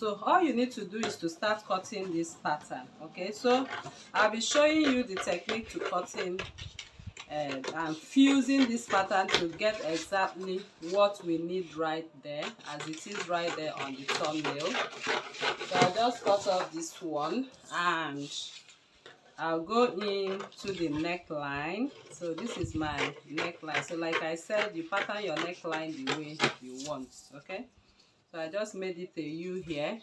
So all you need to do is to start cutting this pattern. Okay, so I'll be showing you the technique to cutting and fusing this pattern to get exactly what we need right there, as it is right there on the thumbnail. So I'll just cut off this one and I'll go into the neckline. So this is my neckline. So like I said, you pattern your neckline the way you want. Okay, so I just made it a U here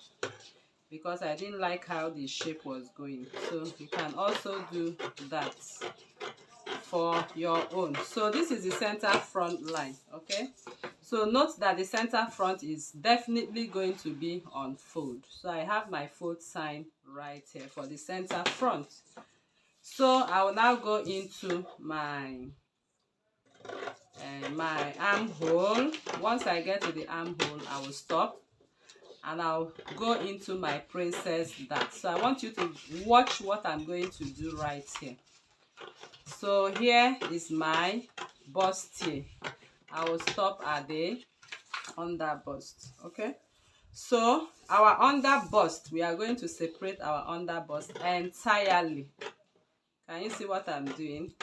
because I didn't like how the shape was going. So you can also do that for your own. So this is the center front line. Okay, so note that the center front is definitely going to be on fold. So I have my fold sign right here for the center front. So I will now go into my my armhole. Once I get to the armhole, I will stop and I'll go into my princess dart. So I want you to watch what I'm going to do right here. So here is my bustier. I will stop at the under bust. Okay, so our under bust, we are going to separate our under bust entirely. Can you see what I'm doing?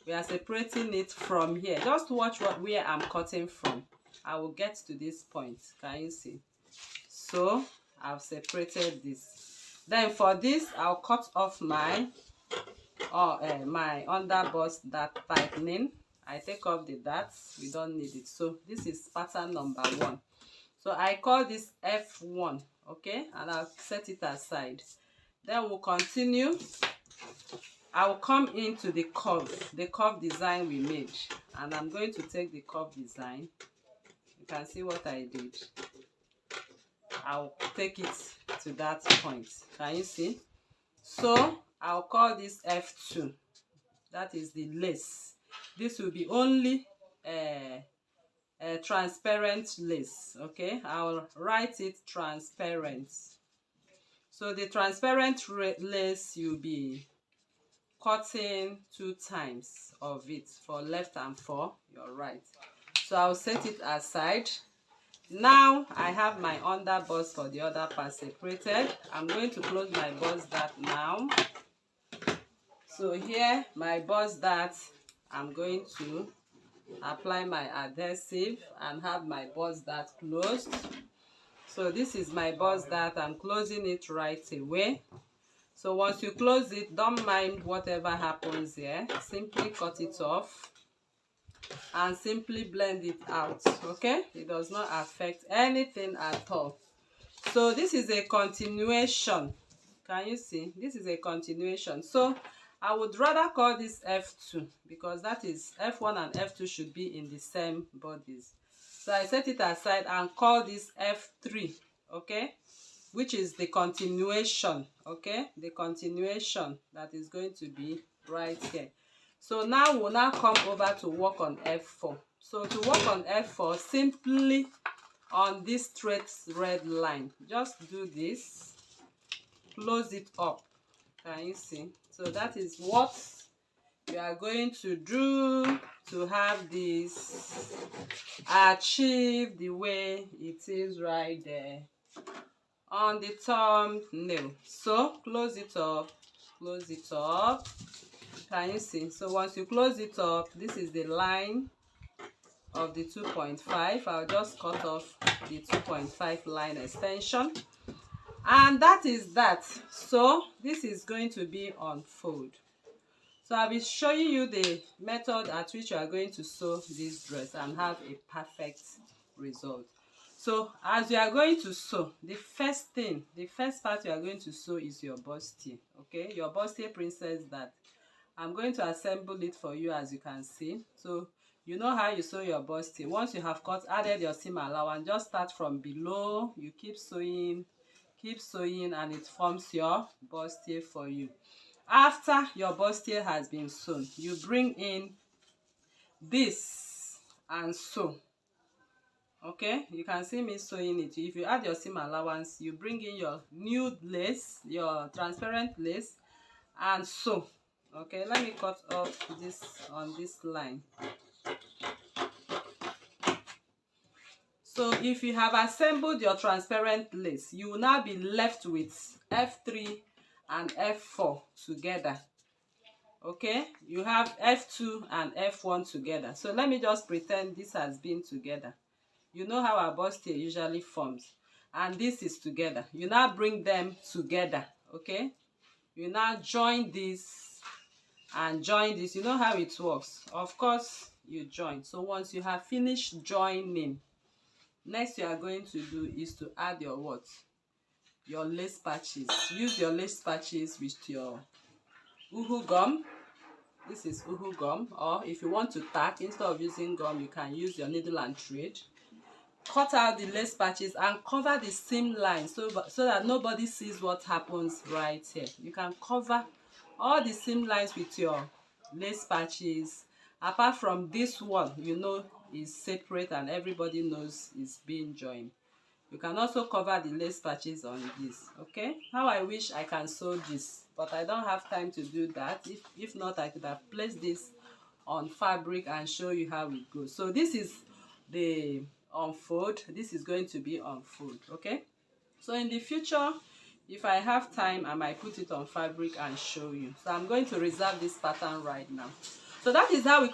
We are separating it from here. Just watch where I'm cutting from. I will get to this point. Can you see? So I've separated this. Then for this, I'll cut off my my under bust dart tightening. I take off the darts. We don't need it. So this is pattern number 1. So I call this F1. Okay, and I'll set it aside. Then we'll continue. I will come into the curve design we made, and I'm going to take the curve design. You can see what I did. I'll take it to that point. Can you see? So I'll call this F2. That is the lace. This will be only a transparent lace. Okay, I'll write it transparent. So the transparent lace, you'll be cutting 2 times of it, for left and for your right. So I'll set it aside. Now I have my under bust for the other part separated. I'm going to close my bust dart now. So here my bust dart, I'm going to apply my adhesive and have my bust dart closed. So this is my bust dart. I'm closing it right away. So once you close it, don't mind whatever happens here. Simply cut it off and simply blend it out. Okay, it does not affect anything at all. So this is a continuation. Can you see? This is a continuation. So I would rather call this F2 because that is F1 and F2 should be in the same bodies. So I set it aside and call this F3. Okay, which is the continuation. Okay, the continuation that is going to be right here. So now we'll now come over to work on F4. So to work on F4, simply on this straight red line, just do this, close it up. Can you see? So that is what we are going to do to have this achieved the way it is right there on the thumbnail. So close it up, close it up. Can you see? So once you close it up, this is the line of the 2.5. I'll just cut off the 2.5 line extension, and that is that. So this is going to be on fold. So I'll be showing you the method at which you are going to sew this dress and have a perfect result. So as you are going to sew, the first part you are going to sew is your bustier. Okay, your bustier princess dart. I'm going to assemble it for you, as you can see. So you know how you sew your bustier. Once you have added your seam allowance, just start from below. You keep sewing, and it forms your bustier for you. After your bustier has been sewn, you bring in this and sew. Okay, you can see me sewing it. If you add your seam allowance, you bring in your nude lace, your transparent lace, and sew. Okay, let me cut off this on this line. So if you have assembled your transparent lace, you will now be left with F3 and F4 together. Okay, you have F2 and F1 together. So let me just pretend this has been together. You know how our bustier usually forms, and this is together. You now bring them together. Okay, you now join this and join this. You know how it works. Of course, you join. So once you have finished joining, next you are going to do is to add your what? Your lace patches. Use your lace patches with your uhu gum. This is uhu gum, or if you want to tack, instead of using gum, you can use your needle and thread. Cut out the lace patches and cover the seam line so that nobody sees what happens right here. You can cover all the seam lines with your lace patches, apart from this one, you know, is separate and everybody knows is being joined. You can also cover the lace patches on this. Okay, how I wish I can sew this, but I don't have time to do that. If not, I could have placed this on fabric and show you how it goes. So this is the unfold. This is going to be unfold. Okay, so in the future, if I have time, I might put it on fabric and show you. So I'm going to reserve this pattern right now. So that is how we